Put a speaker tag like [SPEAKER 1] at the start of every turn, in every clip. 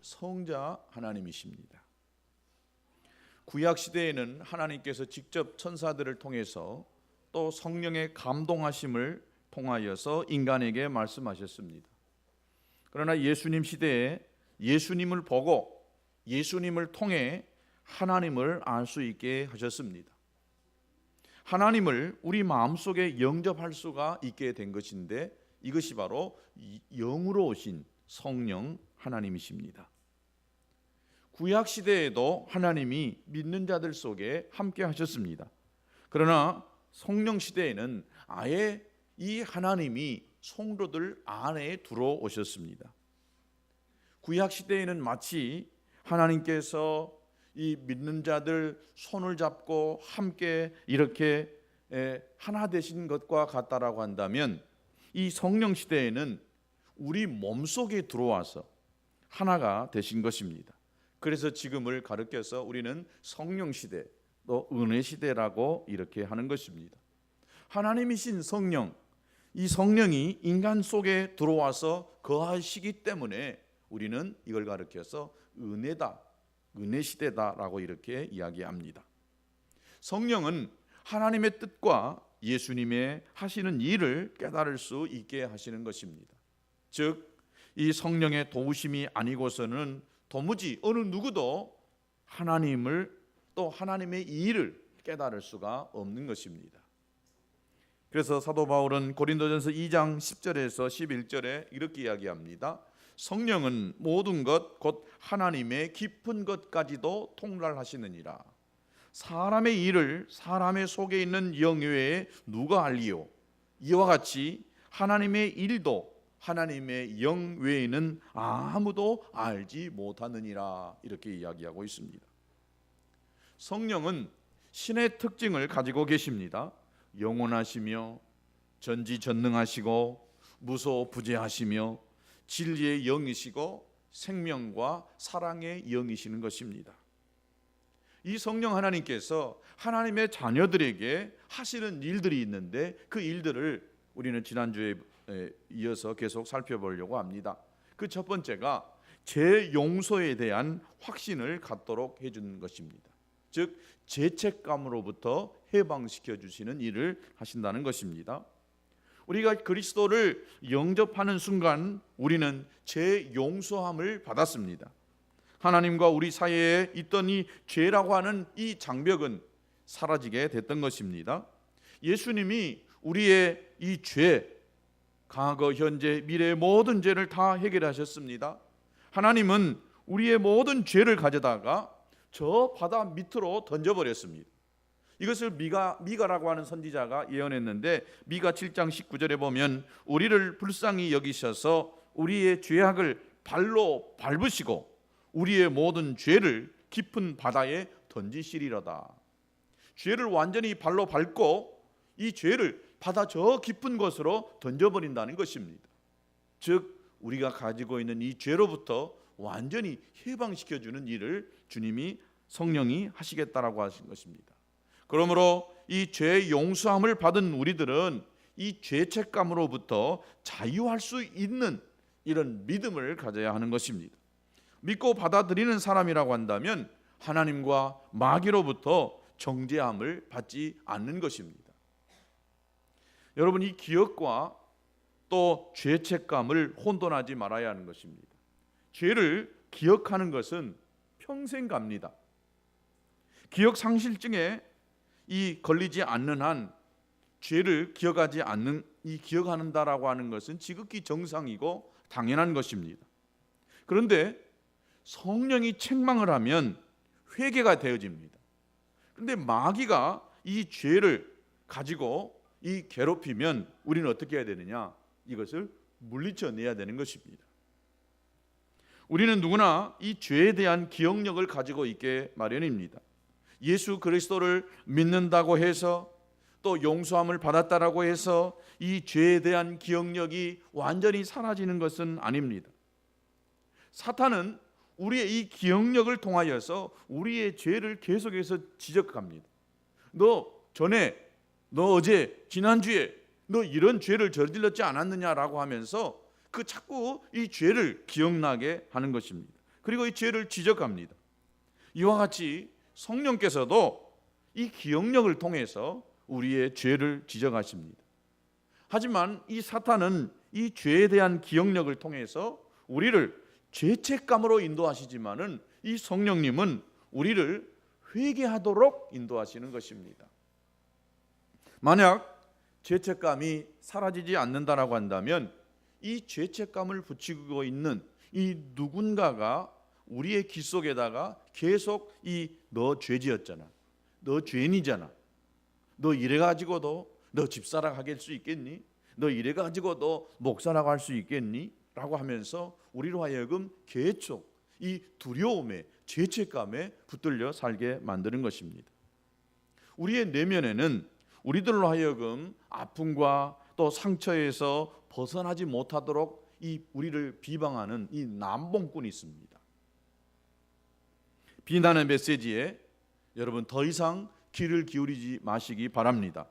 [SPEAKER 1] 성자 하나님이십니다. 구약 시대에는 하나님께서 직접 천사들을 통해서 또 성령의 감동하심을 통하여서 인간에게 말씀하셨습니다. 그러나 예수님 시대에 예수님을 보고 예수님을 통해 하나님을 알 수 있게 하셨습니다. 하나님을 우리 마음속에 영접할 수가 있게 된 것인데 이것이 바로 영으로 오신 성령 하나님이십니다. 구약 시대에도 하나님이 믿는 자들 속에 함께 하셨습니다. 그러나 성령 시대에는 아예 이 하나님이 성도들 안에 들어오셨습니다. 구약 시대에는 마치 하나님께서 이 믿는 자들 손을 잡고 함께 이렇게 하나 되신 것과 같다라고 한다면, 이 성령 시대에는 우리 몸속에 들어와서 하나가 되신 것입니다. 그래서 지금을 가르쳐서 우리는 성령 시대 또 은혜 시대라고 이렇게 하는 것입니다. 하나님이신 성령, 이 성령이 인간 속에 들어와서 거하시기 때문에 우리는 이걸 가르쳐서 은혜다, 은혜 시대다라고 이렇게 이야기합니다. 성령은 하나님의 뜻과 예수님의 하시는 일을 깨달을 수 있게 하시는 것입니다. 즉, 이 성령의 도우심이 아니고서는 도무지 어느 누구도 하나님을 또 하나님의 일을 깨달을 수가 없는 것입니다. 그래서 사도 바울은 고린도전서 2장 10절에서 11절에 이렇게 이야기합니다. 성령은 모든 것 곧 하나님의 깊은 것까지도 통달하시느니라. 사람의 일을 사람의 속에 있는 영 외에 누가 알리요? 이와 같이 하나님의 일도 하나님의 영 외에는 아무도 알지 못하느니라. 이렇게 이야기하고 있습니다. 성령은 신의 특징을 가지고 계십니다. 영원하시며 전지전능하시고 무소부재하시며 진리의 영이시고 생명과 사랑의 영이시는 것입니다. 이 성령 하나님께서 하나님의 자녀들에게 하시는 일들이 있는데 그 일들을 우리는 지난주에 이어서 계속 살펴보려고 합니다. 그 첫 번째가 재용서에 대한 확신을 갖도록 해주는 것입니다. 즉, 죄책감으로부터 해방시켜 주시는 일을 하신다는 것입니다. 우리가 그리스도를 영접하는 순간 우리는 재용서함을 받았습니다. 하나님과 우리 사이에 있던 이 죄라고 하는 이 장벽은 사라지게 됐던 것입니다. 예수님이 우리의 이 죄, 과거, 현재, 미래의 모든 죄를 다 해결하셨습니다. 하나님은 우리의 모든 죄를 가져다가 저 바다 밑으로 던져버렸습니다. 이것을 미가라고 하는 선지자가 예언했는데, 미가 7장 19절에 보면 우리를 불쌍히 여기셔서 우리의 죄악을 발로 밟으시고 우리의 모든 죄를 깊은 바다에 던지시리로다. 죄를 완전히 발로 밟고 이 죄를 바다 저 깊은 곳으로 던져버린다는 것입니다. 즉, 우리가 가지고 있는 이 죄로부터 완전히 해방시켜주는 일을 주님이 성령이 하시겠다라고 하신 것입니다. 그러므로 이 죄 용서함을 받은 우리들은 이 죄책감으로부터 자유할 수 있는 이런 믿음을 가져야 하는 것입니다. 믿고 받아들이는 사람이라고 한다면 하나님과 마귀로부터 정죄함을 받지 않는 것입니다. 여러분, 이 기억과 또 죄책감을 혼돈하지 말아야 하는 것입니다. 죄를 기억하는 것은 평생 갑니다. 기억 상실증에 걸리지 않는 한 죄를 기억하지 않는, 기억한다라고 하는 것은 지극히 정상이고 당연한 것입니다. 그런데 성령이 책망을 하면 회개가 되어집니다. 그런데 마귀가 이 죄를 가지고 괴롭히면 우리는 어떻게 해야 되느냐? 이것을 물리쳐내야 되는 것입니다. 우리는 누구나 이 죄에 대한 기억력을 가지고 있게 마련입니다. 예수 그리스도를 믿는다고 해서 또 용서함을 받았다라고 해서 이 죄에 대한 기억력이 완전히 사라지는 것은 아닙니다. 사탄은 우리의 이 기억력을 통하여서 우리의 죄를 계속해서 지적합니다. 너 전에, 너 어제, 지난주에 너 이런 죄를 저질렀지 않았느냐라고 하면서 그 자꾸 이 죄를 기억나게 하는 것입니다. 그리고 이 죄를 지적합니다. 이와 같이 성령께서도 이 기억력을 통해서 우리의 죄를 지적하십니다. 하지만 이 사탄은 이 죄에 대한 기억력을 통해서 우리를 죄책감으로 인도하시지만은 이 성령님은 우리를 회개하도록 인도하시는 것입니다. 만약 죄책감이 사라지지 않는다라고 한다면 이 죄책감을 붙이고 있는 이 누군가가 우리의 귀 속에다가 계속 너 죄지었잖아, 너 죄인이잖아, 너 이래가지고도 너 집사라고 할 수 있겠니? 너 이래가지고도 목사라고 할 수 있겠니? 라고 하면서 우리로 하여금 계속 이 두려움에 죄책감에 붙들려 살게 만드는 것입니다. 우리의 내면에는 우리들로 하여금 아픔과 또 상처에서 벗어나지 못하도록 이 우리를 비방하는 이 남봉꾼이 있습니다. 비난의 메시지에 여러분 더 이상 귀를 기울이지 마시기 바랍니다.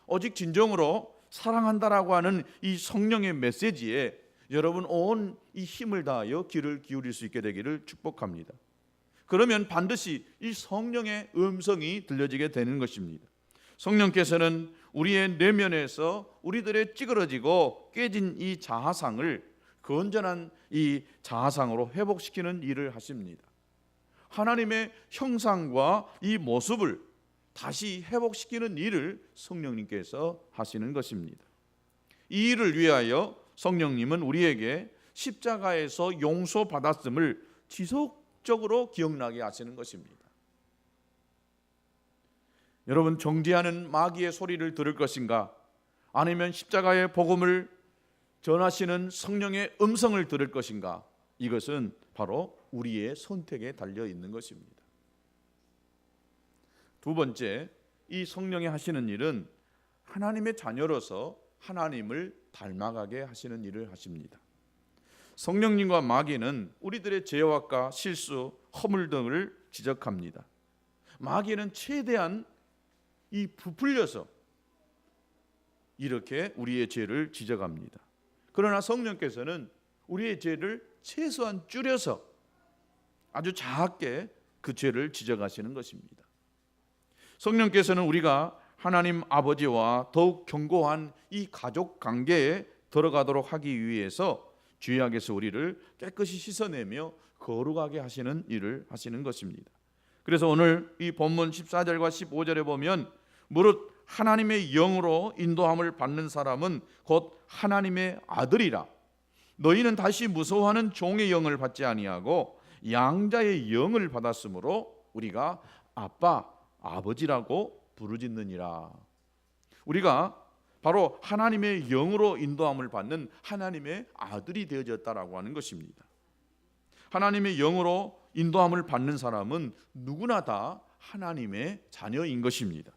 [SPEAKER 1] 오직 진정으로 사랑한다라고 하는 이 성령의 메시지에 여러분 온 이 힘을 다하여 귀를 기울일 수 있게 되기를 축복합니다. 그러면 반드시 이 성령의 음성이 들려지게 되는 것입니다. 성령께서는 우리의 내면에서 우리들의 찌그러지고 깨진 이 자아상을 건전한 이 자아상으로 회복시키는 일을 하십니다. 하나님의 형상과 이 모습을 다시 회복시키는 일을 성령님께서 하시는 것입니다. 이 일을 위하여 성령님은 우리에게 십자가에서 용서받았음을 지속적으로 기억나게 하시는 것입니다. 여러분, 정죄하는 마귀의 소리를 들을 것인가? 아니면 십자가의 복음을 전하시는 성령의 음성을 들을 것인가? 이것은 바로 우리의 선택에 달려 있는 것입니다. 두 번째, 이 성령이 하시는 일은 하나님의 자녀로서 하나님을 닮아가게 하시는 일을 하십니다. 성령님과 마귀는 우리들의 죄악과 실수, 허물 등을 지적합니다. 마귀는 최대한 이 부풀려서 이렇게 우리의 죄를 지적합니다. 그러나 성령께서는 우리의 죄를 최소한 줄여서 아주 작게 그 죄를 지적하시는 것입니다. 성령께서는 우리가 하나님 아버지와 더욱 견고한 이 가족 관계에 들어가도록 하기 위해서 죄악에서 우리를 깨끗이 씻어내며 거룩하게 하시는 일을 하시는 것입니다. 그래서 오늘 이 본문 14절과 15절에 보면 무릇 하나님의 영으로 인도함을 받는 사람은 곧 하나님의 아들이라. 너희는 다시 무서워하는 종의 영을 받지 아니하고 양자의 영을 받았으므로 우리가 아빠, 아버지라고 부르짖느니라. 우리가 바로 하나님의 영으로 인도함을 받는 하나님의 아들이 되어졌다라고 하는 것입니다. 하나님의 영으로 인도함을 받는 사람은 누구나 다 하나님의 자녀인 것입니다.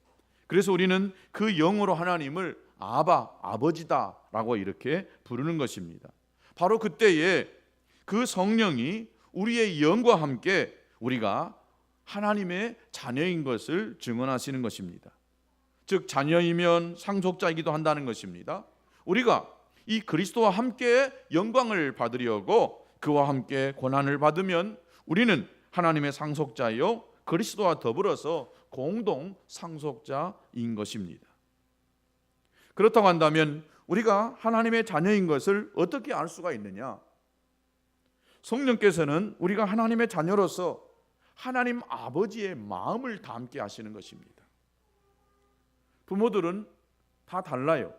[SPEAKER 1] 그래서 우리는 그 영으로 하나님을 아바, 아버지다라고 이렇게 부르는 것입니다. 바로 그때에 그 성령이 우리의 영과 함께 우리가 하나님의 자녀인 것을 증언하시는 것입니다. 즉 자녀이면 상속자이기도 한다는 것입니다. 우리가 이 그리스도와 함께 영광을 받으려고 그와 함께 고난을 받으면 우리는 하나님의 상속자요 그리스도와 더불어서 공동 상속자인 것입니다. 그렇다고 한다면 우리가 하나님의 자녀인 것을 어떻게 알 수가 있느냐? 성령께서는 우리가 하나님의 자녀로서 하나님 아버지의 마음을 담게 하시는 것입니다. 부모들은 다 달라요.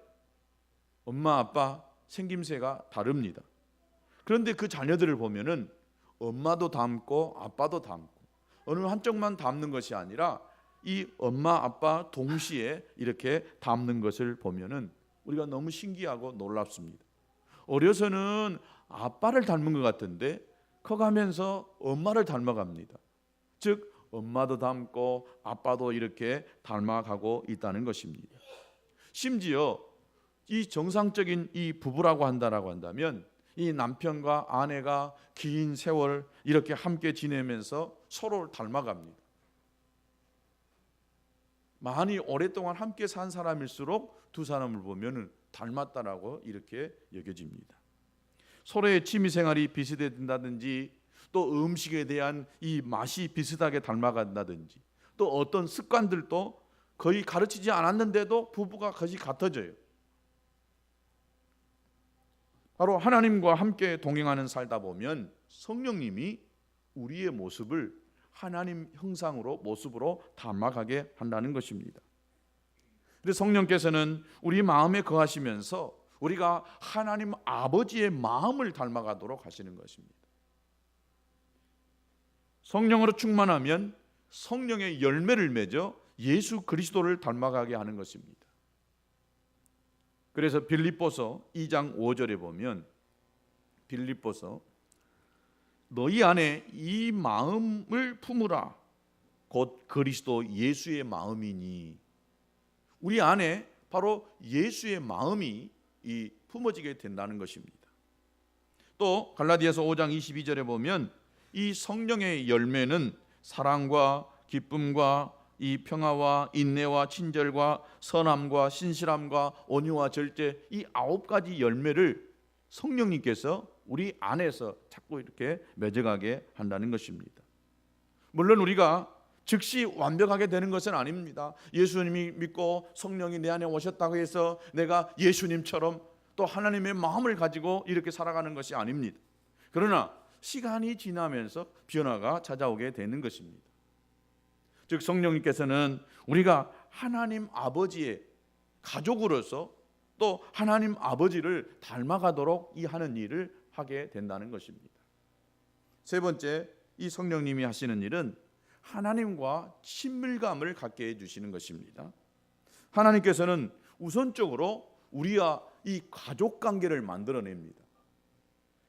[SPEAKER 1] 엄마, 아빠 생김새가 다릅니다. 그런데 그 자녀들을 보면은 엄마도 닮고 아빠도 닮고 어느 한쪽만 닮는 것이 아니라 이 엄마, 아빠 동시에 이렇게 닮는 것을 보면은 우리가 너무 신기하고 놀랍습니다. 어려서는 아빠를 닮은 것 같은데 커가면서 엄마를 닮아갑니다. 즉 엄마도 닮고 아빠도 이렇게 닮아가고 있다는 것입니다. 심지어 이 정상적인 이 부부라고 한다라고 한다면 이 남편과 아내가 긴 세월 이렇게 함께 지내면서 서로를 닮아갑니다. 많이 오랫동안 함께 산 사람일수록 두 사람을 보면 닮았다라고 이렇게 여겨집니다. 서로의 취미 생활이 비슷해진다든지, 또 음식에 대한 이 맛이 비슷하게 닮아간다든지, 또 어떤 습관들도 거의 가르치지 않았는데도 부부가 거의 같아져요. 바로 하나님과 함께 동행하는 살다 보면 성령님이 우리의 모습을 하나님 형상으로, 모습으로 닮아가게 한다는 것입니다. 그래서 성령께서는 우리 마음에 거하시면서 우리가 하나님 아버지의 마음을 닮아가도록 하시는 것입니다. 성령으로 충만하면 성령의 열매를 맺어 예수 그리스도를 닮아가게 하는 것입니다. 그래서 빌립보서 2장 5절에 보면, 빌립보서 너희 안에 이 마음을 품으라 곧 그리스도 예수의 마음이니, 우리 안에 바로 예수의 마음이 이 품어지게 된다는 것입니다. 또 갈라디아서 5장 22절에 보면 이 성령의 열매는 사랑과 기쁨과 이 평화와 인내와 친절과 선함과 신실함과 온유와 절제, 이 9가지 열매를 성령님께서 우리 안에서 자꾸 이렇게 맺어가게 한다는 것입니다. 물론 우리가 즉시 완벽하게 되는 것은 아닙니다. 예수님이 믿고 성령이 내 안에 오셨다고 해서 내가 예수님처럼 또 하나님의 마음을 가지고 이렇게 살아가는 것이 아닙니다. 그러나 시간이 지나면서 변화가 찾아오게 되는 것입니다. 즉 성령님께서는 우리가 하나님 아버지의 가족으로서 또 하나님 아버지를 닮아가도록 이 하는 일을 하게 된다는 것입니다. 세 번째, 이 성령님이 하시는 일은 하나님과 친밀감을 갖게 해주시는 것입니다. 하나님께서는 우선적으로 우리와 이 가족관계를 만들어냅니다.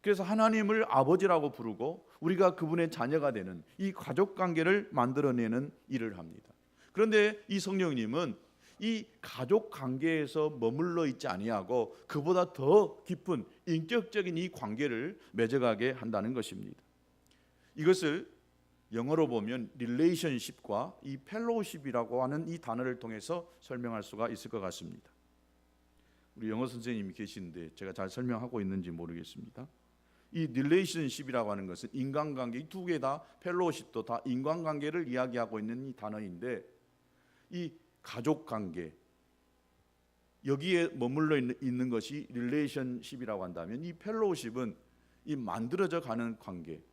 [SPEAKER 1] 그래서 하나님을 아버지라고 부르고 우리가 그분의 자녀가 되는 이 가족관계를 만들어내는 일을 합니다. 그런데 이 성령님은 이 가족관계에서 머물러 있지 아니하고 그보다 더 깊은 인격적인 이 관계를 맺어가게 한다는 것입니다. 이것을 영어로 보면 relationship과 이 fellowship이라고 하는 이 단어를 통해서 설명할 수가 있을 것 같습니다. 우리 영어 선생님이 계시는데 제가 잘 설명하고 있는지 모르겠습니다. 이 relationship이라고 하는 것은 인간관계, 이 두 개 다 fellowship도 다 인간관계를 이야기하고 있는 이 단어인데, 이 가족관계, 여기에 머물러 있는 것이 relationship이라고 한다면, 이 fellowship은 이 만들어져 가는 관계,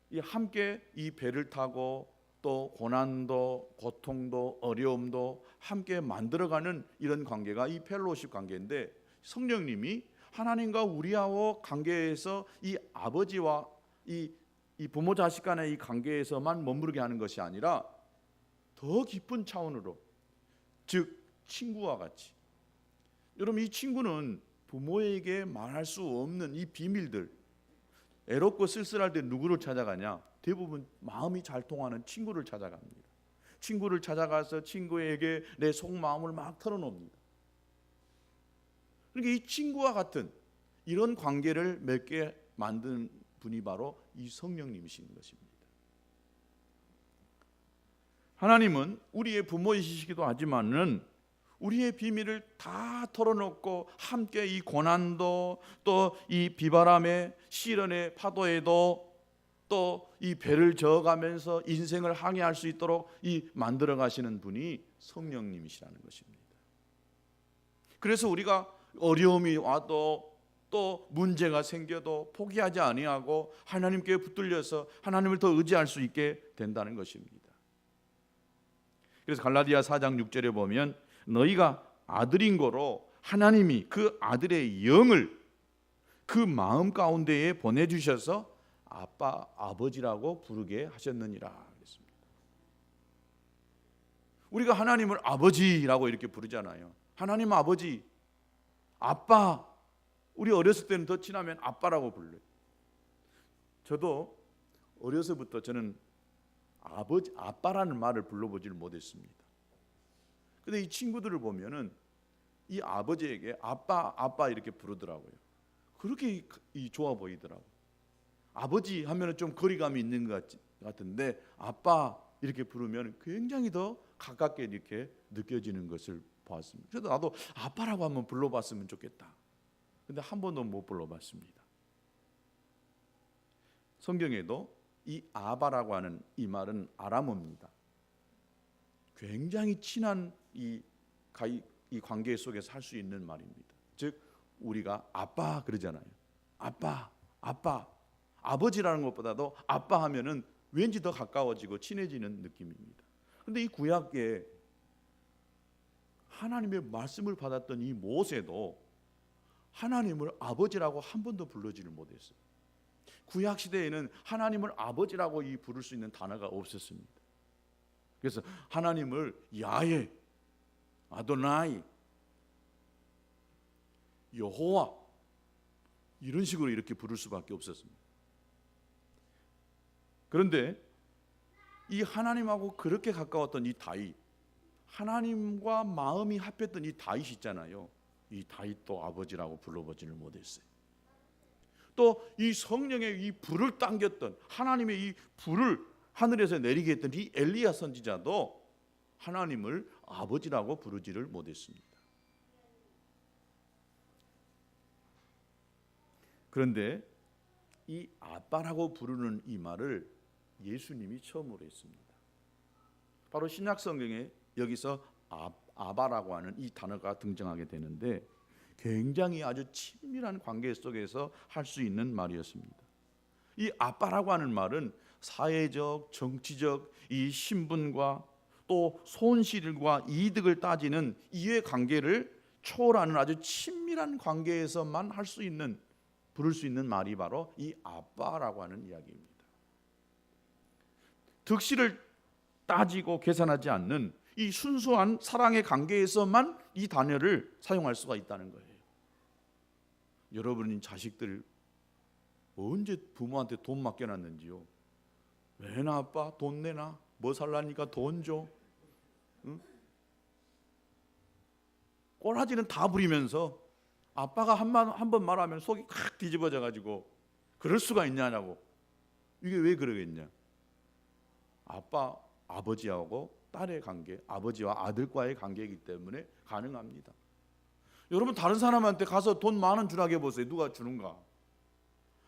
[SPEAKER 1] 이 함께 이 배를 타고 또 고난도, 고통도, 어려움도 함께 만들어가는 이런 관계가 이 펠로우십 관계인데, 성령님이 하나님과 우리하고 관계에서 이 아버지와 이 부모 자식 간의 이 관계에서만 머무르게 하는 것이 아니라 더 깊은 차원으로, 즉 친구와 같이. 여러분, 이 친구는 부모에게 말할 수 없는 이 비밀들, 애롭고 쓸쓸할 때 누구를 찾아가냐? 대부분 마음이 잘 통하는 친구를 찾아갑니다. 친구를 찾아가서 친구에게 내 속마음을 막 털어놓습니다. 그러니까 이 친구와 같은 이런 관계를 맺게 만든 분이 바로 이 성령님이신 것입니다. 하나님은 우리의 부모이시기도 하지만은 우리의 비밀을 다 털어놓고 함께 이 고난도 또 이 비바람의 시련의 파도에도 또 이 배를 저어가면서 인생을 항해할 수 있도록 이 만들어 가시는 분이 성령님이시라는 것입니다. 그래서 우리가 어려움이 와도 또 문제가 생겨도 포기하지 아니하고 하나님께 붙들려서 하나님을 더 의지할 수 있게 된다는 것입니다. 그래서 갈라디아 4장 6절에 보면 너희가 아들인 거로 하나님이 그 아들의 영을 그 마음 가운데에 보내주셔서 아빠, 아버지라고 부르게 하셨느니라 그랬습니다. 우리가 하나님을 아버지라고 이렇게 부르잖아요. 하나님 아버지, 아빠. 우리 어렸을 때는 더 친하면 아빠라고 불러요. 저도 어려서부터 저는 아버지, 아빠라는 말을 불러보지를 못했습니다. 근데 이 친구들을 보면은 이 아버지에게 아빠, 아빠 이렇게 부르더라고요. 그렇게 좋아 보이더라고요. 아버지 하면은 좀 거리감이 있는 것 같은데 아빠 이렇게 부르면 굉장히 더 가깝게 이렇게 느껴지는 것을 보았습니다. 그래서 나도 아빠라고 한번 불러봤으면 좋겠다. 근데 한 번도 못 불러봤습니다. 성경에도 이 아바라고 하는 이 말은 아람어입니다. 굉장히 친한 이 관계 속에서 할 수 있는 말입니다. 즉 우리가 아빠 그러잖아요. 아빠, 아빠. 아버지라는 것보다도 아빠 하면은 왠지 더 가까워지고 친해지는 느낌입니다. 그런데 이 구약에 하나님의 말씀을 받았던 이 모세도 하나님을 아버지라고 한 번도 부르지를 못했어요. 구약 시대에는 하나님을 아버지라고 부를 수 있는 단어가 없었습니다. 그래서 하나님을 야훼, 아도나이, 여호와 이런 식으로 이렇게 부를 수밖에 없었습니다. 그런데 이 하나님하고 그렇게 가까웠던 이 다윗, 하나님과 마음이 합했던 이 다윗 있잖아요. 이 다윗도 아버지라고 불러보지를 못했어요. 또 이 성령의 이 불을 당겼던 하나님의 이 불을 하늘에서 내리게 했던 이 엘리야 선지자도 하나님을 아버지라고 부르지를 못했습니다. 그런데 이 아빠라고 부르는 이 말을 예수님이 처음으로 했습니다. 바로 신약 성경에 여기서 아바라고 하는 이 단어가 등장하게 되는데 굉장히 아주 친밀한 관계 속에서 할 수 있는 말이었습니다. 이 아빠라고 하는 말은 사회적, 정치적 이 신분과 또 손실과 이득을 따지는 이해 관계를 초월하는 아주 친밀한 관계에서만 할 수 있는, 부를 수 있는 말이 바로 이 아빠라고 하는 이야기입니다. 득실을 따지고 계산하지 않는 이 순수한 사랑의 관계에서만 이 단어를 사용할 수가 있다는 거예요. 여러분이 자식들 언제 부모한테 돈 맡겨놨는지요? 왜나 아빠 돈 내나? 뭐 살라니까 돈 줘? 응? 꼬라지는 다 부리면서 아빠가 한 번 말하면 속이 칵 뒤집어져 가지고 그럴 수가 있냐고. 이게 왜 그러겠냐? 아버지하고 딸의 관계, 아버지와 아들과의 관계이기 때문에 가능합니다. 여러분 다른 사람한테 가서 돈 10,000원 주라고 해보세요. 누가 주는가?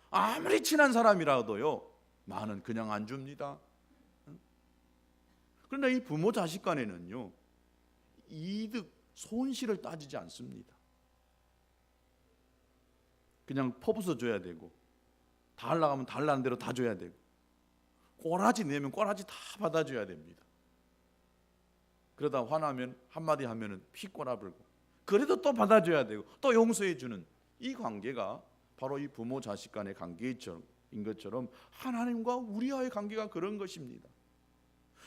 [SPEAKER 1] 아무리 친한 사람이라도요 10,000원 그냥 안 줍니다. 그런데 이 부모 자식 간에는요 이득, 손실을 따지지 않습니다. 그냥 퍼부서 줘야 되고 달라고 하면 달라는 대로 다 줘야 되고 꼬라지 내면 꼬라지 다 받아줘야 됩니다. 그러다 화나면 한마디 하면은 피 꼬라불고 그래도 또 받아줘야 되고 또 용서해 주는 이 관계가 바로 이 부모 자식 간의 관계인 것처럼 하나님과 우리와의 관계가 그런 것입니다.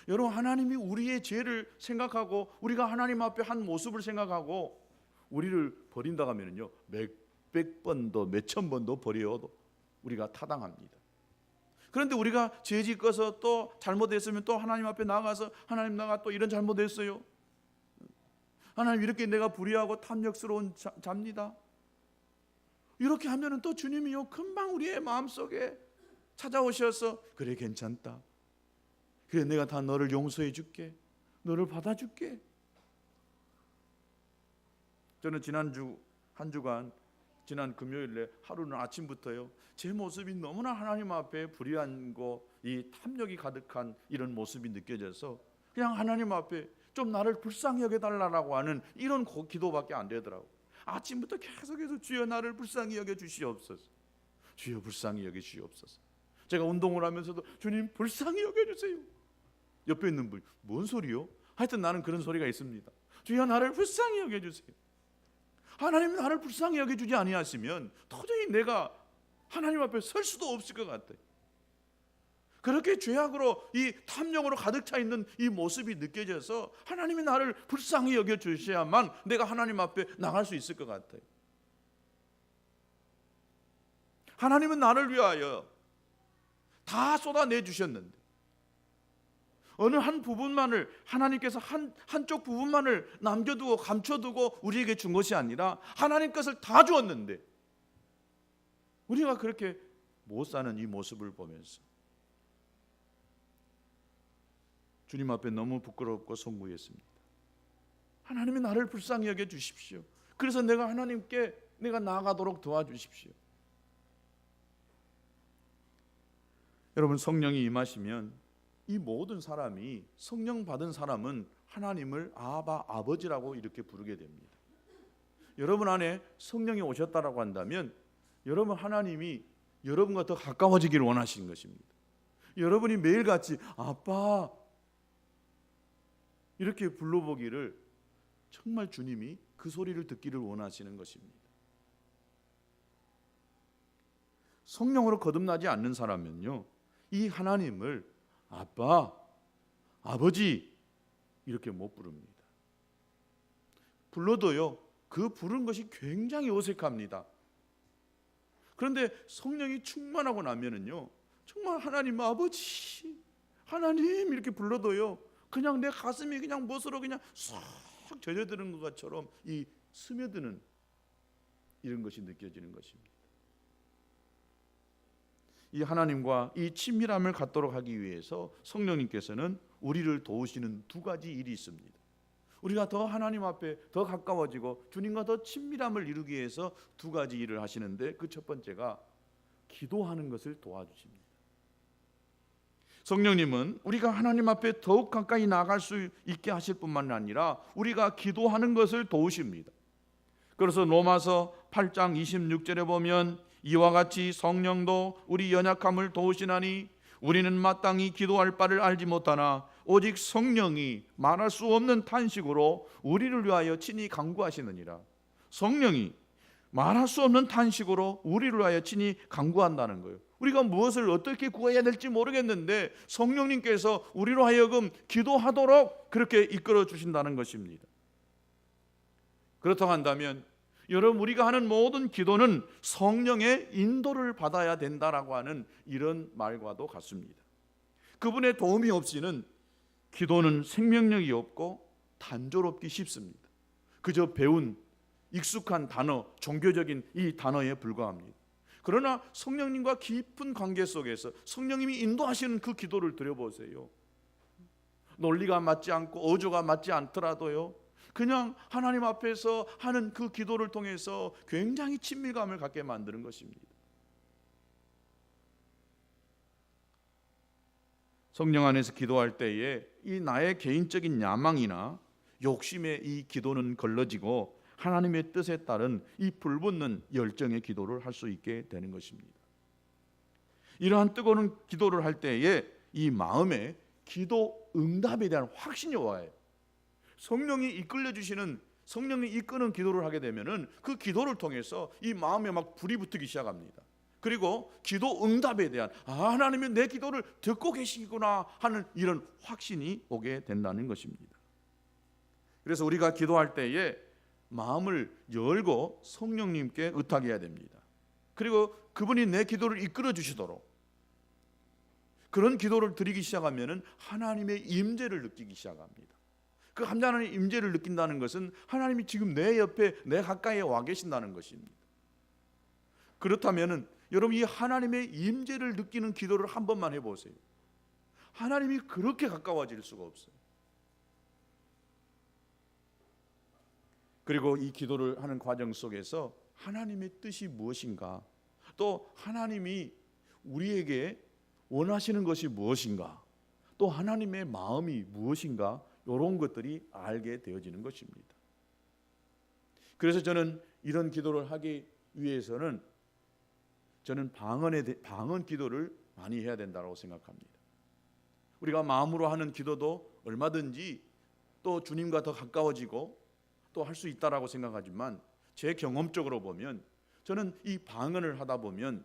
[SPEAKER 1] 여러분 하나님이 우리의 죄를 생각하고 우리가 하나님 앞에 한 모습을 생각하고 우리를 버린다 하면은요 몇백 번도 몇천 번도 버려도 우리가 타당합니다. 그런데 우리가 죄 짓고서 또 잘못했으면 또 하나님 앞에 나가서 하나님 나가 또 이런 잘못했어요. 하나님 이렇게 내가 불의하고 탐욕스러운 자입니다. 이렇게 하면은 또 주님이요 금방 우리의 마음속에 찾아오셔서 그래 괜찮다. 그래 내가 다 너를 용서해 줄게. 너를 받아줄게. 저는 지난주 한 주간 지난 금요일에 하루는 아침부터요 제 모습이 너무나 하나님 앞에 불의한 거, 이 탐욕이 가득한 이런 모습이 느껴져서 그냥 하나님 앞에 좀 나를 불쌍히 여겨달라고 하는 이런 기도밖에 안 되더라고요. 아침부터 계속해서 주여 나를 불쌍히 여겨 주시옵소서. 주여 불쌍히 여겨 주시옵소서. 제가 운동을 하면서도 주님 불쌍히 여겨 주세요. 옆에 있는 분 뭔 소리요? 하여튼 나는 그런 소리가 있습니다. 주여 나를 불쌍히 여겨 주세요. 하나님이 나를 불쌍히 여겨주지 아니하시면 도저히 내가 하나님 앞에 설 수도 없을 것 같아요. 그렇게 죄악으로 이 탐욕으로 가득 차 있는 이 모습이 느껴져서 하나님이 나를 불쌍히 여겨주셔야만 내가 하나님 앞에 나갈 수 있을 것 같아요. 하나님은 나를 위하여 다 쏟아내 주셨는데 어느 한 부분만을 하나님께서 한쪽 부분만을 남겨두고 감춰두고 우리에게 준 것이 아니라 하나님 것을 다 주었는데 우리가 그렇게 못 사는 이 모습을 보면서 주님 앞에 너무 부끄럽고 송구했습니다. 하나님이 나를 불쌍히 여겨 주십시오. 그래서 내가 하나님께 내가 나아가도록 도와주십시오. 여러분, 성령이 임하시면 이 모든 사람이, 성령 받은 사람은 하나님을 아바, 아버지라고 이렇게 부르게 됩니다. 여러분 안에 성령이 오셨다라고 한다면 여러분, 하나님이 여러분과 더 가까워지기를 원하시는 것입니다. 여러분이 매일같이 아빠 이렇게 불러보기를 정말 주님이 그 소리를 듣기를 원하시는 것입니다. 성령으로 거듭나지 않는 사람은요, 이 하나님을 아빠, 아버지 이렇게 못 부릅니다. 불러도요, 그 부른 것이 굉장히 어색합니다. 그런데 성령이 충만하고 나면은요, 정말 하나님 아버지, 하나님 이렇게 불러도요, 그냥 내 가슴이 그냥 멋으로 그냥 쏙 젖어드는 것처럼 이 스며드는 이런 것이 느껴지는 것입니다. 이 하나님과 이 친밀함을 갖도록 하기 위해서 성령님께서는 우리를 도우시는 두 가지 일이 있습니다. 우리가 더 하나님 앞에 더 가까워지고 주님과 더 친밀함을 이루기 위해서 두 가지 일을 하시는데, 그 첫 번째가 기도하는 것을 도와주십니다. 성령님은 우리가 하나님 앞에 더욱 가까이 나아갈 수 있게 하실 뿐만 아니라 우리가 기도하는 것을 도우십니다. 그래서 로마서 8장 26절에 보면 이와 같이 성령도 우리 연약함을 도우시나니 우리는 마땅히 기도할 바를 알지 못하나 오직 성령이 말할 수 없는 탄식으로 우리를 위하여 친히 간구하시느니라. 성령이 말할 수 없는 탄식으로 우리를 위하여 친히 간구한다는 거예요. 우리가 무엇을 어떻게 구해야 될지 모르겠는데 성령님께서 우리로 하여금 기도하도록 그렇게 이끌어 주신다는 것입니다. 그렇다고 한다면 여러분, 우리가 하는 모든 기도는 성령의 인도를 받아야 된다라고 하는 이런 말과도 같습니다. 그분의 도움이 없이는 기도는 생명력이 없고 단조롭기 쉽습니다. 그저 배운 익숙한 단어, 종교적인 이 단어에 불과합니다. 그러나 성령님과 깊은 관계 속에서 성령님이 인도하시는 그 기도를 드려보세요. 논리가 맞지 않고 어조가 맞지 않더라도요, 그냥 하나님 앞에서 하는 그 기도를 통해서 굉장히 친밀감을 갖게 만드는 것입니다. 성령 안에서 기도할 때에 이 나의 개인적인 야망이나 욕심의 이 기도는 걸러지고 하나님의 뜻에 따른 이 불붙는 열정의 기도를 할 수 있게 되는 것입니다. 이러한 뜨거운 기도를 할 때에 이 마음에 기도 응답에 대한 확신이 와요. 성령이 이끌려 주시는, 성령이 이끄는 기도를 하게 되면은 그 기도를 통해서 이 마음에 막 불이 붙기 시작합니다. 그리고 기도 응답에 대한 하나님이 내 기도를 듣고 계시구나 하는 이런 확신이 오게 된다는 것입니다. 그래서 우리가 기도할 때에 마음을 열고 성령님께 의탁해야 됩니다. 그리고 그분이 내 기도를 이끌어 주시도록, 그런 기도를 드리기 시작하면은 하나님의 임재를 느끼기 시작합니다. 그 하나님의 임재를 느낀다는 것은 하나님이 지금 내 옆에, 내 가까이에 와 계신다는 것입니다. 그렇다면은 여러분, 이 하나님의 임재를 느끼는 기도를 한 번만 해보세요. 하나님이 그렇게 가까워질 수가 없어요. 그리고 이 기도를 하는 과정 속에서 하나님의 뜻이 무엇인가, 또 하나님이 우리에게 원하시는 것이 무엇인가, 또 하나님의 마음이 무엇인가, 이런 것들이 알게 되어지는 것입니다. 그래서 저는 이런 기도를 하기 위해서는 저는 방언 기도를 많이 해야 된다고 생각합니다. 우리가 마음으로 하는 기도도 얼마든지 또 주님과 더 가까워지고 또 할 수 있다라고 생각하지만, 제 경험적으로 보면 저는 이 방언을 하다 보면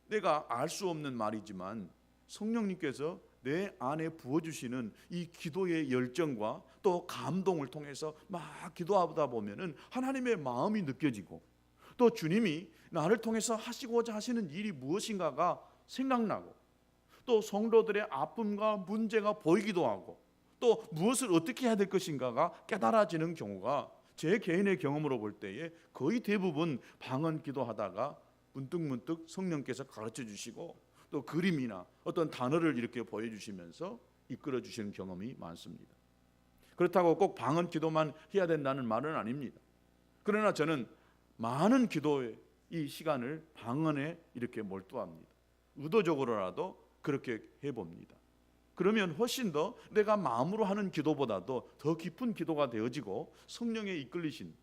[SPEAKER 1] 내가 알 수 없는 말이지만 성령님께서 내 안에 부어주시는 이 기도의 열정과 또 감동을 통해서 막 기도하다 보면은 하나님의 마음이 느껴지고, 또 주님이 나를 통해서 하시고자 하시는 일이 무엇인가가 생각나고, 또 성도들의 아픔과 문제가 보이기도 하고, 또 무엇을 어떻게 해야 될 것인가가 깨달아지는 경우가 제 개인의 경험으로 볼 때에 거의 대부분 방언 기도하다가 문득문득 성령께서 가르쳐 주시고 또 그림이나 어떤 단어를 이렇게 보여주시면서 이끌어 주시는 경험이 많습니다. 그렇다고 꼭 방언 기도만 해야 된다는 말은 아닙니다. 그러나 저는 많은 기도의 이 시간을 방언에 이렇게 몰두합니다. 의도적으로라도 그렇게 해봅니다. 그러면 훨씬 더 내가 마음으로 하는 기도보다도 더 깊은 기도가 되어지고 성령에 이끌리신,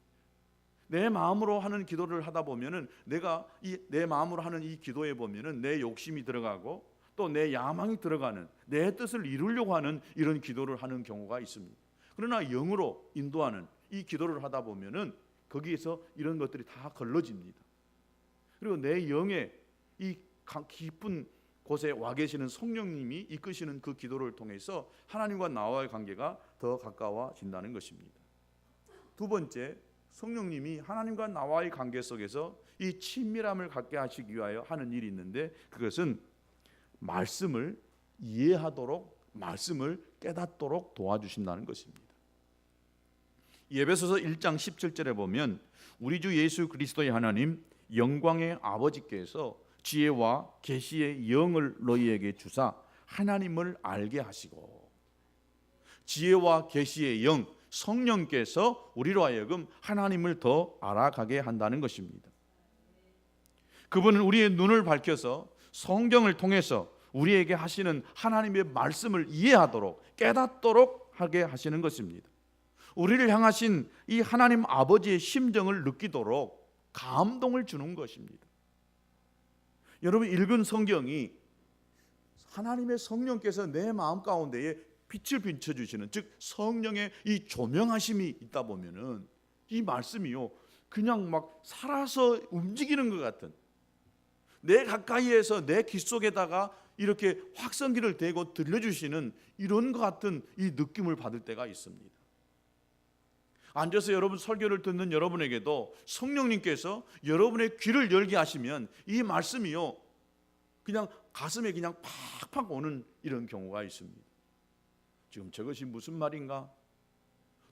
[SPEAKER 1] 내 마음으로 하는 기도를 하다 보면은 내가 내 마음으로 하는 이 기도에 보면은 내 욕심이 들어가고 또 내 야망이 들어가는, 내 뜻을 이루려고 하는 이런 기도를 하는 경우가 있습니다. 그러나 영으로 인도하는 이 기도를 하다 보면은 거기에서 이런 것들이 다 걸러집니다. 그리고 내 영의 이 깊은 곳에 와 계시는 성령님이 이끄시는 그 기도를 통해서 하나님과 나와의 관계가 더 가까워진다는 것입니다. 두 번째, 성령님이 하나님과 나와의 관계 속에서 이 친밀함을 갖게 하시기 위하여 하는 일이 있는데, 그것은 말씀을 이해하도록, 말씀을 깨닫도록 도와주신다는 것입니다. 에베소서 1장 17절에 보면 우리 주 예수 그리스도의 하나님 영광의 아버지께서 지혜와 계시의 영을 너희에게 주사 하나님을 알게 하시고, 지혜와 계시의 영, 성령께서 우리로 하여금 하나님을 더 알아가게 한다는 것입니다. 그분은 우리의 눈을 밝혀서 성경을 통해서 우리에게 하시는 하나님의 말씀을 이해하도록, 깨닫도록 하게 하시는 것입니다. 우리를 향하신 이 하나님 아버지의 심정을 느끼도록 감동을 주는 것입니다. 여러분, 읽은 성경이 하나님의 성령께서 내 마음 가운데에 빛을 비춰주시는, 즉 성령의 이 조명하심이 있다 보면은 이 말씀이요 그냥 막 살아서 움직이는 것 같은, 내 가까이에서 내 귀 속에다가 이렇게 확성기를 대고 들려주시는 이런 것 같은 이 느낌을 받을 때가 있습니다. 앉아서 여러분 설교를 듣는 여러분에게도 성령님께서 여러분의 귀를 열게 하시면 이 말씀이요 그냥 가슴에 그냥 팍팍 오는 이런 경우가 있습니다. 지금 저것이 무슨 말인가?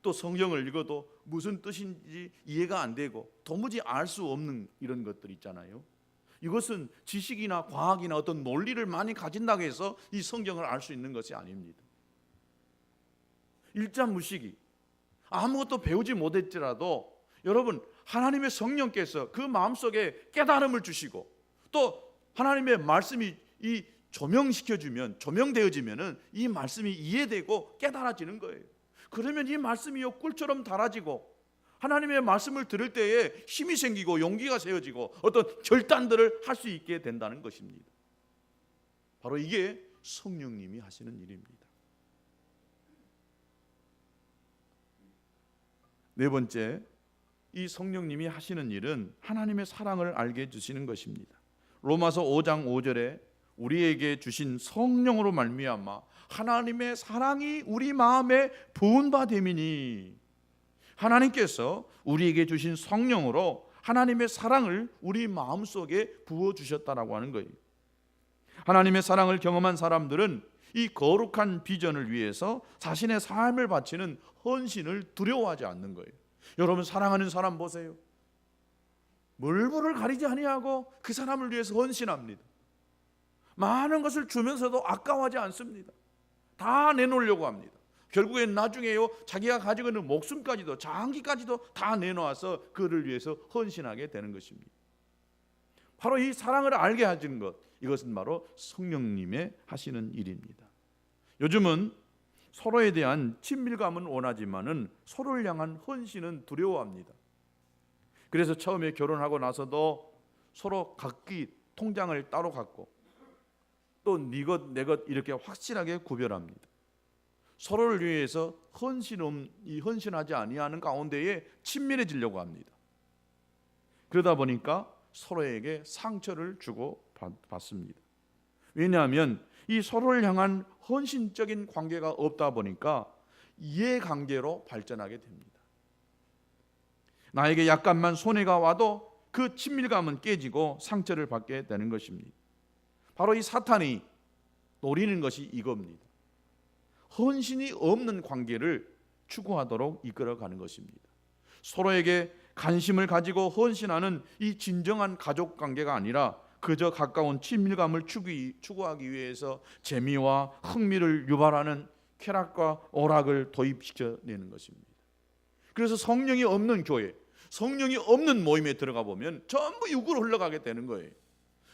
[SPEAKER 1] 또 성경을 읽어도 무슨 뜻인지 이해가 안 되고 도무지 알 수 없는 이런 것들 있잖아요. 이것은 지식이나 과학이나 어떤 논리를 많이 가진다고 해서 이 성경을 알 수 있는 것이 아닙니다. 일자무식이 아무것도 배우지 못했더라도 여러분, 하나님의 성령께서 그 마음속에 깨달음을 주시고 또 하나님의 말씀이 이 조명시켜주면, 조명되어지면은 이 말씀이 이해되고 깨달아지는 거예요. 그러면 이 말씀이 꿀처럼 달아지고 하나님의 말씀을 들을 때에 힘이 생기고 용기가 세워지고 어떤 결단들을 할 수 있게 된다는 것입니다. 바로 이게 성령님이 하시는 일입니다. 네 번째, 이 성령님이 하시는 일은 하나님의 사랑을 알게 해주시는 것입니다. 로마서 5장 5절에 우리에게 주신 성령으로 말미암아 하나님의 사랑이 우리 마음에 부은 바 됨이니, 하나님께서 우리에게 주신 성령으로 하나님의 사랑을 우리 마음속에 부어주셨다라고 하는 거예요. 하나님의 사랑을 경험한 사람들은 이 거룩한 비전을 위해서 자신의 삶을 바치는 헌신을 두려워하지 않는 거예요. 여러분, 사랑하는 사람 보세요. 멀부를 가리지 아니하고 그 사람을 위해서 헌신합니다. 많은 것을 주면서도 아까워하지 않습니다. 다 내놓으려고 합니다. 결국엔 나중에요 자기가 가지고 있는 목숨까지도, 장기까지도 다 내놓아서 그를 위해서 헌신하게 되는 것입니다. 바로 이 사랑을 알게 하시는 것, 이것은 바로 성령님의 하시는 일입니다. 요즘은 서로에 대한 친밀감은 원하지만은 서로를 향한 헌신은 두려워합니다. 그래서 처음에 결혼하고 나서도 서로 각기 통장을 따로 갖고 또 네 것 내 것 이렇게 확실하게 구별합니다. 서로를 위해서 헌신하지 아니하는 가운데에 친밀해지려고 합니다. 그러다 보니까 서로에게 상처를 주고 받습니다. 왜냐하면 이 서로를 향한 헌신적인 관계가 없다 보니까 이해관계로 발전하게 됩니다. 나에게 약간만 손해가 와도 그 친밀감은 깨지고 상처를 받게 되는 것입니다. 바로 이 사탄이 노리는 것이 이겁니다. 헌신이 없는 관계를 추구하도록 이끌어가는 것입니다. 서로에게 관심을 가지고 헌신하는 이 진정한 가족 관계가 아니라 그저 가까운 친밀감을 추구하기 위해서 재미와 흥미를 유발하는 쾌락과 오락을 도입시켜내는 것입니다. 그래서 성령이 없는 교회, 성령이 없는 모임에 들어가 보면 전부 육으로 흘러가게 되는 거예요.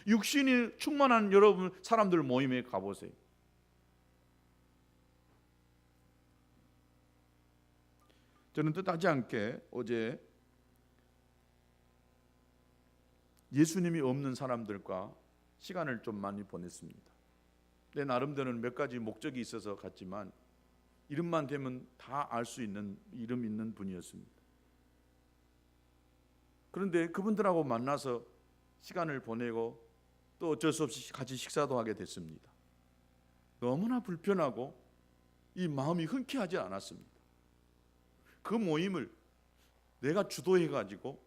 [SPEAKER 1] 육신이 충만한 여러분 사람들 모임에 가보세요. 저는 뜻하지 않게 어제 예수님이 없는 사람들과 시간을 좀 많이 보냈습니다. 내 나름대로는 몇 가지 목적이 있어서 갔지만 이름만 되면 다 알 수 있는 이름 있는 분이었습니다. 그런데 그분들하고 만나서 시간을 보내고 또 어쩔 수 없이 같이 식사도 하게 됐습니다. 너무나 불편하고 이 마음이 흔쾌하지 않았습니다. 그 모임을 내가 주도해가지고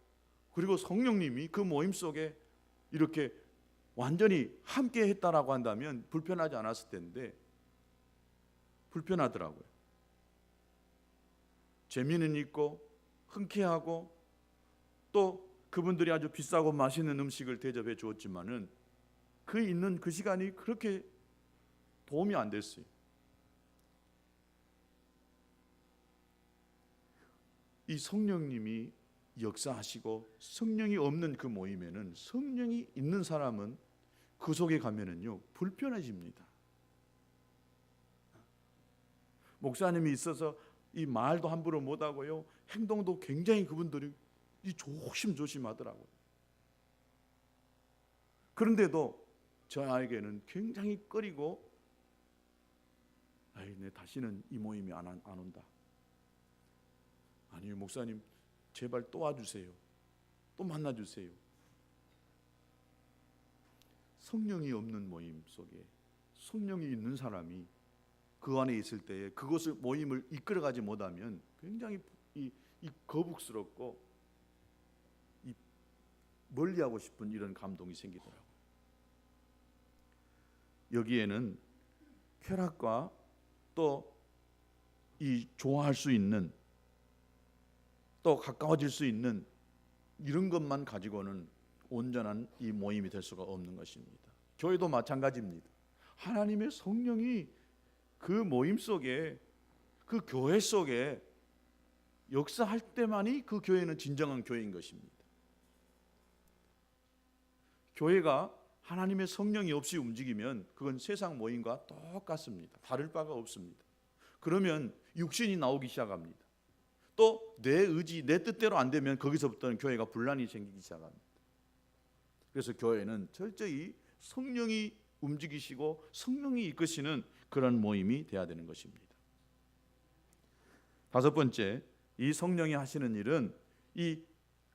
[SPEAKER 1] 그리고 성령님이 그 모임 속에 이렇게 완전히 함께 했다라고 한다면 불편하지 않았을 텐데 불편하더라고요. 재미는 있고 흔쾌하고 또 그분들이 아주 비싸고 맛있는 음식을 대접해 주었지만은 그 있는 그 시간이 그렇게 도움이 안 됐어요. 이 성령님이 역사하시고 성령이 없는 그 모임에는 성령이 있는 사람은 그 속에 가면은요 불편해집니다. 목사님이 있어서 이 말도 함부로 못하고요 행동도 굉장히 그분들이 조심조심하더라고요. 그런데도 저에게는 굉장히 꺼리고 내 다시는 이 모임이 안 온다. 아니 목사님 제발 또 와주세요. 또 만나주세요. 성령이 없는 모임 속에 성령이 있는 사람이 그 안에 있을 때에 그것을 모임을 이끌어가지 못하면 굉장히 이 거북스럽고 이 멀리하고 싶은 이런 감동이 생기더라고요. 여기에는 쾌락과 또 이 좋아할 수 있는 또 가까워질 수 있는 이런 것만 가지고는 온전한 이 모임이 될 수가 없는 것입니다. 교회도 마찬가지입니다. 하나님의 성령이 그 모임 속에 그 교회 속에 역사할 때만이 그 교회는 진정한 교회인 것입니다. 교회가 하나님의 성령이 없이 움직이면 그건 세상 모임과 똑같습니다. 다를 바가 없습니다. 그러면 육신이 나오기 시작합니다. 또 내 의지, 내 뜻대로 안 되면 거기서부터는 교회가 분란이 생기기 시작합니다. 그래서 교회는 철저히 성령이 움직이시고 성령이 이끄시는 그런 모임이 돼야 되는 것입니다. 다섯 번째, 이 성령이 하시는 일은 이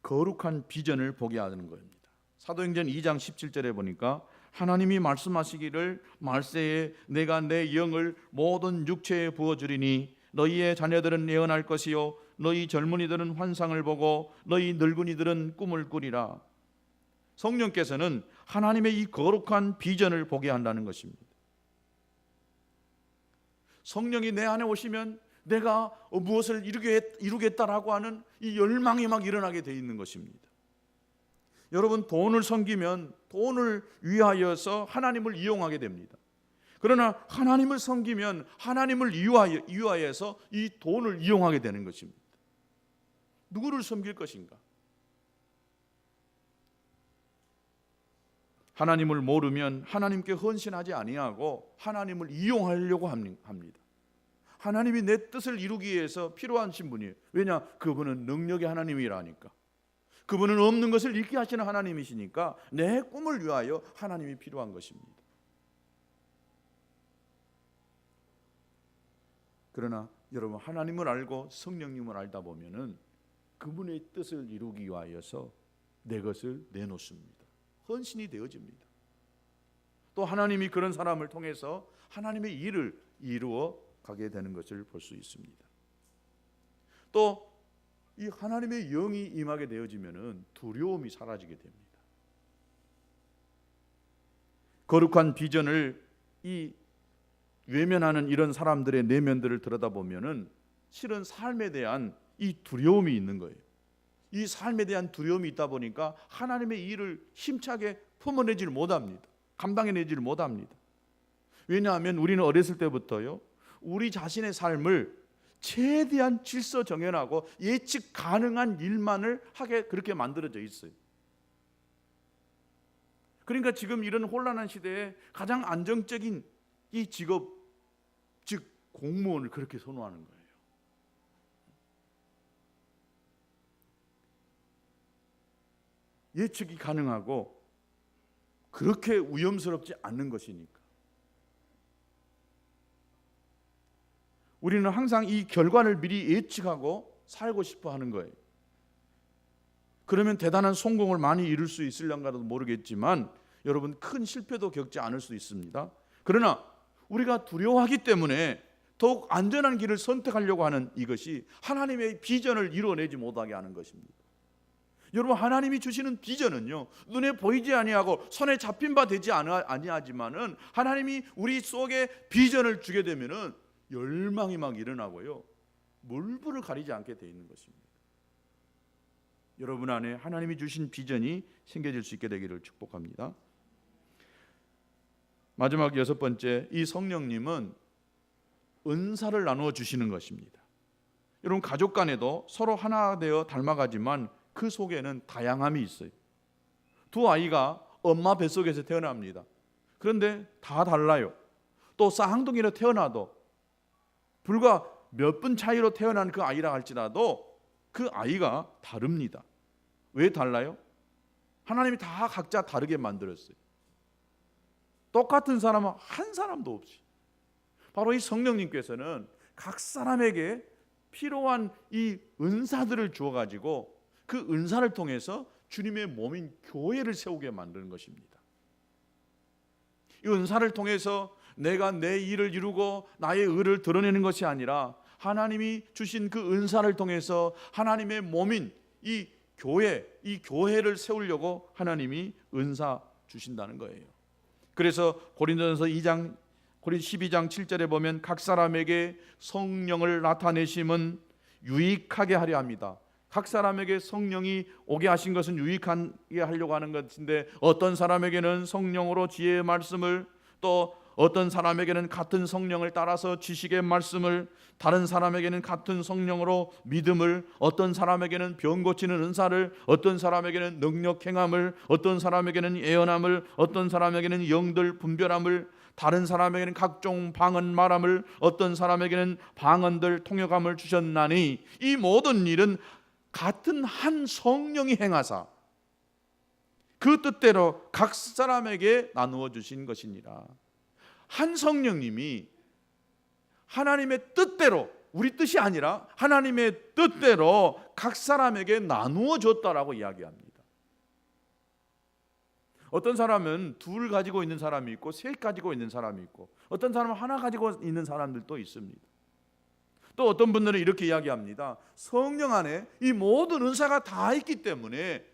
[SPEAKER 1] 거룩한 비전을 보게 하는 겁니다. 사도행전 2장 17절에 보니까 하나님이 말씀하시기를 말세에 내가 내 영을 모든 육체에 부어주리니 너희의 자녀들은 예언할 것이요 너희 젊은이들은 환상을 보고 너희 늙은이들은 꿈을 꾸리라. 성령께서는 하나님의 이 거룩한 비전을 보게 한다는 것입니다. 성령이 내 안에 오시면 내가 무엇을 이루겠다라고 하는 이 열망이 막 일어나게 돼 있는 것입니다. 여러분 돈을 섬기면 돈을 위하여서 하나님을 이용하게 됩니다. 그러나 하나님을 섬기면 하나님을 이유하여서 이 돈을 이용하게 되는 것입니다. 누구를 섬길 것인가? 하나님을 모르면 하나님께 헌신하지 아니하고 하나님을 이용하려고 합니다. 하나님이 내 뜻을 이루기 위해서 필요하신 분이에요. 왜냐? 그분은 능력의 하나님이라니까. 그분은 없는 것을 있게 하시는 하나님이시니까 내 꿈을 위하여 하나님이 필요한 것입니다. 그러나 여러분 하나님을 알고 성령님을 알다 보면은 그분의 뜻을 이루기 위하여서 내 것을 내놓습니다. 헌신이 되어집니다. 또 하나님이 그런 사람을 통해서 하나님의 일을 이루어 가게 되는 것을 볼 수 있습니다. 또 이 하나님의 영이 임하게 되어지면은 두려움이 사라지게 됩니다. 거룩한 비전을 이 외면하는 이런 사람들의 내면들을 들여다보면은 실은 삶에 대한 이 두려움이 있는 거예요. 이 삶에 대한 두려움이 있다 보니까 하나님의 일을 힘차게 품어내지를 못합니다. 감당해내지를 못합니다. 왜냐하면 우리는 어렸을 때부터요 우리 자신의 삶을 최대한 질서 정연하고 예측 가능한 일만을 하게 그렇게 만들어져 있어요. 그러니까 지금 이런 혼란한 시대에 가장 안정적인 이 직업, 즉 공무원을 그렇게 선호하는 거예요. 예측이 가능하고 그렇게 위험스럽지 않는 것이니까. 우리는 항상 이 결과를 미리 예측하고 살고 싶어 하는 거예요. 그러면 대단한 성공을 많이 이룰 수 있을런가도 모르겠지만 여러분, 큰 실패도 겪지 않을 수 있습니다. 그러나 우리가 두려워하기 때문에 더욱 안전한 길을 선택하려고 하는 이것이 하나님의 비전을 이루어내지 못하게 하는 것입니다. 여러분, 하나님이 주시는 비전은요, 눈에 보이지 아니하고 손에 잡힌 바 되지 아니하지만은 하나님이 우리 속에 비전을 주게 되면은 열망이 막 일어나고요, 물불을 가리지 않게 돼 있는 것입니다. 여러분 안에 하나님이 주신 비전이 생겨질 수 있게 되기를 축복합니다. 마지막 6번째, 이 성령님은 은사를 나누어 주시는 것입니다. 여러분, 가족 간에도 서로 하나 되어 닮아가지만 그 속에는 다양함이 있어요. 두 아이가 엄마 뱃속에서 태어납니다. 그런데 다 달라요. 또 쌍둥이로 태어나도 불과 몇 분 차이로 태어난 그 아이라 할지라도 그 아이가 다릅니다. 왜 달라요? 하나님이 다 각자 다르게 만들었어요. 똑같은 사람은 한 사람도 없이. 바로 이 성령님께서는 각 사람에게 필요한 이 은사들을 주어가지고 그 은사를 통해서 주님의 몸인 교회를 세우게 만드는 것입니다. 이 은사를 통해서 내가 내 일을 이루고 나의 의를 드러내는 것이 아니라 하나님이 주신 그 은사를 통해서 하나님의 몸인 이 교회를 세우려고 하나님이 은사 주신다는 거예요. 그래서 고린도전서 12장 7절에 보면 각 사람에게 성령을 나타내심은 유익하게 하려 합니다. 각 사람에게 성령이 오게 하신 것은 유익하게 하려고 하는 것인데, 어떤 사람에게는 성령으로 지혜의 말씀을, 또 어떤 사람에게는 같은 성령을 따라서 지식의 말씀을, 다른 사람에게는 같은 성령으로 믿음을, 어떤 사람에게는 병 고치는 은사를, 어떤 사람에게는 능력 행함을, 어떤 사람에게는 예언함을, 어떤 사람에게는 영들 분별함을, 다른 사람에게는 각종 방언 말함을, 어떤 사람에게는 방언들 통역함을 주셨나니 이 모든 일은 같은 한 성령이 행하사 그 뜻대로 각 사람에게 나누어 주신 것이니라. 한 성령님이 하나님의 뜻대로, 우리 뜻이 아니라 하나님의 뜻대로 각 사람에게 나누어 줬다라고 이야기합니다. 어떤 사람은 둘 가지고 있는 사람이 있고 셋 가지고 있는 사람이 있고, 어떤 사람은 하나 가지고 있는 사람들도 있습니다. 또 어떤 분들은 이렇게 이야기합니다. 성령 안에 이 모든 은사가 다 있기 때문에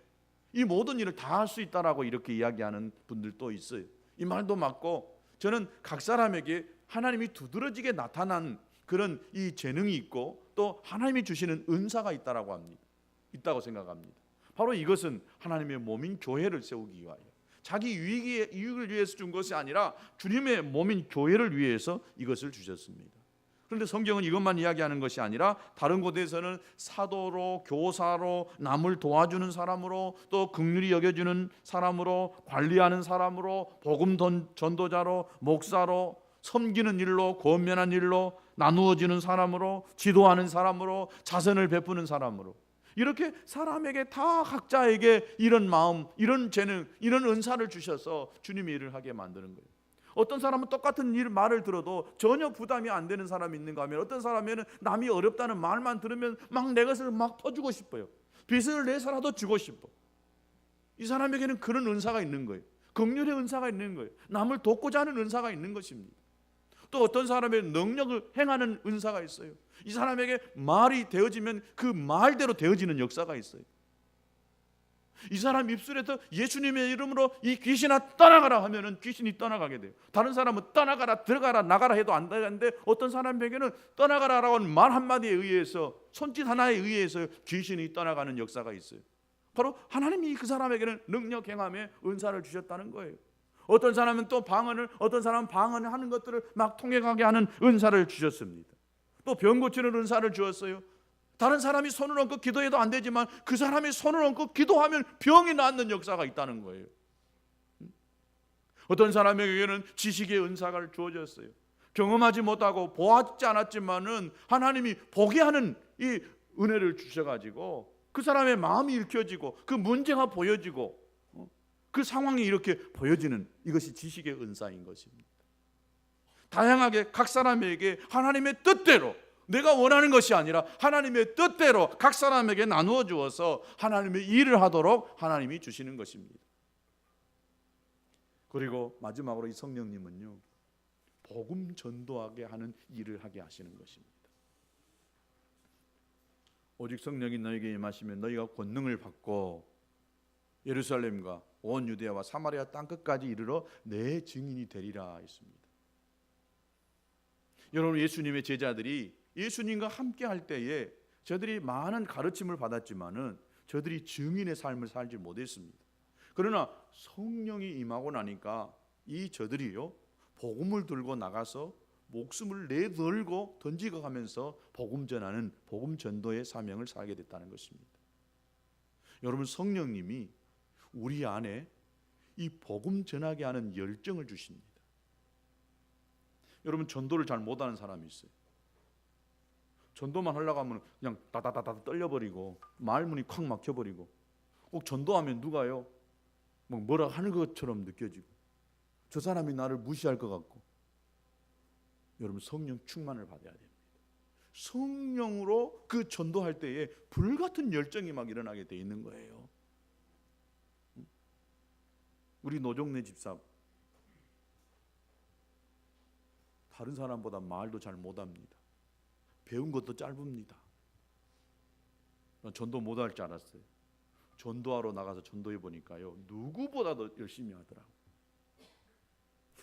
[SPEAKER 1] 이 모든 일을 다 할 수 있다라고 이렇게 이야기하는 분들도 있어요. 이 말도 맞고, 저는 각 사람에게 하나님이 두드러지게 나타난 그런 이 재능이 있고 또 하나님이 주시는 은사가 있다고 생각합니다. 바로 이것은 하나님의 몸인 교회를 세우기 위하여, 자기 유익을 위해서 준 것이 아니라 주님의 몸인 교회를 위해서 이것을 주셨습니다. 그런데 성경은 이것만 이야기하는 것이 아니라 다른 곳에서는 사도로, 교사로, 남을 도와주는 사람으로, 또 긍휼히 여겨주는 사람으로, 관리하는 사람으로, 복음 전도자로, 목사로, 섬기는 일로, 권면한 일로, 나누어지는 사람으로, 지도하는 사람으로, 자선을 베푸는 사람으로, 이렇게 사람에게 다 각자에게 이런 마음, 이런 재능, 이런 은사를 주셔서 주님의 일을 하게 만드는 거예요. 어떤 사람은 똑같은 말을 들어도 전혀 부담이 안 되는 사람이 있는가 하면, 어떤 사람에는 남이 어렵다는 말만 들으면 막 내 것을 막 퍼주고 싶어요. 빚을 내서라도 주고 싶어. 이 사람에게는 그런 은사가 있는 거예요. 긍휼의 은사가 있는 거예요. 남을 돕고자 하는 은사가 있는 것입니다. 또 어떤 사람의 능력을 행하는 은사가 있어요. 이 사람에게 말이 되어지면 그 말대로 되어지는 역사가 있어요. 이 사람 입술에서 예수님의 이름으로 이 귀신아 떠나가라 하면은 귀신이 떠나가게 돼요. 다른 사람은 떠나가라, 들어가라, 나가라 해도 안 되는데, 어떤 사람에게는 떠나가라라고 하는 말 한마디에 의해서, 손짓 하나에 의해서 귀신이 떠나가는 역사가 있어요. 바로 하나님이 그 사람에게는 능력 행함의 은사를 주셨다는 거예요. 어떤 사람은 또 방언을, 어떤 사람은 방언을 하는 것들을 막 통역하게 하는 은사를 주셨습니다. 또 병 고치는 은사를 주었어요. 다른 사람이 손을 얹고 기도해도 안 되지만 그 사람이 손을 얹고 기도하면 병이 낫는 역사가 있다는 거예요. 어떤 사람에게는 지식의 은사가 주어졌어요. 경험하지 못하고 보았지 않았지만은 하나님이 보게 하는 이 은혜를 주셔가지고 그 사람의 마음이 읽혀지고 그 문제가 보여지고 그 상황이 이렇게 보여지는, 이것이 지식의 은사인 것입니다. 다양하게 각 사람에게 하나님의 뜻대로, 내가 원하는 것이 아니라 하나님의 뜻대로 각 사람에게 나누어 주어서 하나님의 일을 하도록 하나님이 주시는 것입니다. 그리고 마지막으로 이 성령님은요, 복음 전도하게 하는 일을 하게 하시는 것입니다. 오직 성령이 너에게 임하시면 너희가 권능을 받고 예루살렘과 온 유대야와 사마리아 땅 끝까지 이르러 내 증인이 되리라 했습니다. 여러분, 예수님의 제자들이 예수님과 함께 할 때에 저들이 많은 가르침을 받았지만은 저들이 증인의 삶을 살지 못했습니다. 그러나 성령이 임하고 나니까 이 저들이요, 복음을 들고 나가서 목숨을 내걸고 던지고 가면서 복음 전하는 복음 전도의 사명을 살게 됐다는 것입니다. 여러분, 성령님이 우리 안에 이 복음 전하게 하는 열정을 주십니다. 여러분, 전도를 잘 못하는 사람이 있어요. 전도만 하려고 하면 그냥 다다다다 떨려버리고 말문이 콱 막혀버리고, 꼭 전도하면 누가요? 뭐라 하는 것처럼 느껴지고 저 사람이 나를 무시할 것 같고. 여러분, 성령 충만을 받아야 됩니다. 성령으로 그 전도할 때에 불같은 열정이 막 일어나게 돼 있는 거예요. 우리 노종래 집사 다른 사람보다 말도 잘 못합니다. 배운 것도 짧습니다. 전도 못할 줄 알았어요. 전도하러 나가서 전도해 보니까요, 누구보다도 열심히 하더라고요.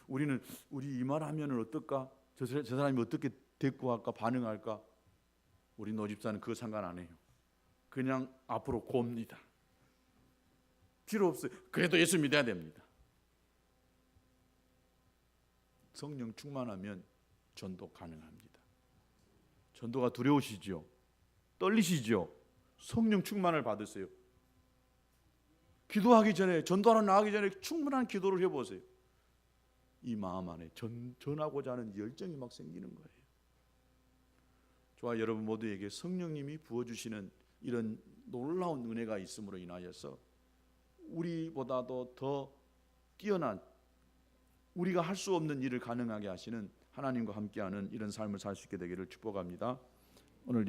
[SPEAKER 1] 우리는 우리 이 말 하면 어떨까? 저 사람이 어떻게 대꾸할까, 반응할까? 우리 노집사는 그거 상관 안 해요. 그냥 앞으로 곱니다. 필요 없어요. 그래도 예수 믿어야 됩니다. 성령 충만하면 전도 가능합니다. 전도가 두려우시죠? 떨리시죠? 성령 충만을 받으세요. 기도하기 전에, 전도하러 나가기 전에 충분한 기도를 해보세요. 이 마음 안에 전하고자 하는 열정이 막 생기는 거예요. 저와 여러분 모두에게 성령님이 부어주시는 이런 놀라운 은혜가 있음으로 인하여서 우리보다도 더 뛰어난, 우리가 할 수 없는 일을 가능하게 하시는 하나님과 함께하는 이런 삶을 살 수 있게 되기를 축복합니다. 오늘